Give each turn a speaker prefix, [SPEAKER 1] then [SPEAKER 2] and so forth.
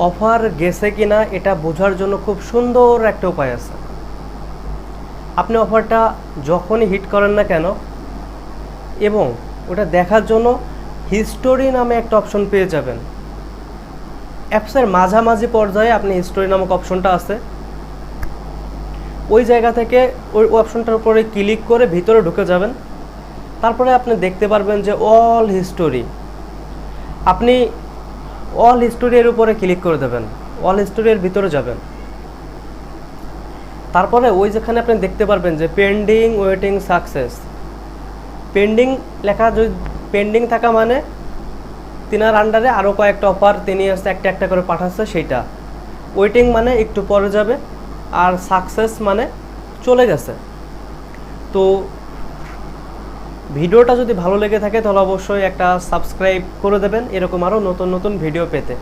[SPEAKER 1] Offer গেছে কিনা এটা বোঝার জন্য খুব সুন্দর একটা উপায় আছে। আপনি অফারটা যখনই হিট করেন না কেন, এবং ওটা দেখার জন্য হিস্টোরি নামে একটা অপশন পেয়ে যাবেন। অ্যাপসের মাঝামাঝি পর্যায়ে আপনি হিস্টোরি নামক অপশনটা আছে, ওই জায়গা থেকে ওই অপশনটার উপরে ক্লিক করে ভিতরে ঢুকে যাবেন। তারপরে আপনি দেখতে পারবেন যে অল হিস্টোরি, আপনি অল হিস্টোরির উপরে ক্লিক করে দেবেন, অল হিস্টোরির ভিতরে যাবেন। তারপরে ওই যেখানে আপনি দেখতে পারবেন যে পেন্ডিং ওয়েটিং সাকসেস, পেন্ডিং লেখা, যদি পেন্ডিং থাকা মানে তিনার আন্ডারে আরও কয়েকটা অফার তিনি একটা একটা করে পাঠাচ্ছে সেইটা। ওয়েটিং মানে একটু পরে যাবে, আর সাকসেস মানে চলে গেছে। তো ভিডিওটা যদি ভালো লেগে থাকে তাহলে অবশ্যই একটা সাবস্ক্রাইব করে দেবেন এরকম আরও নতুন নতুন ভিডিও পেতে।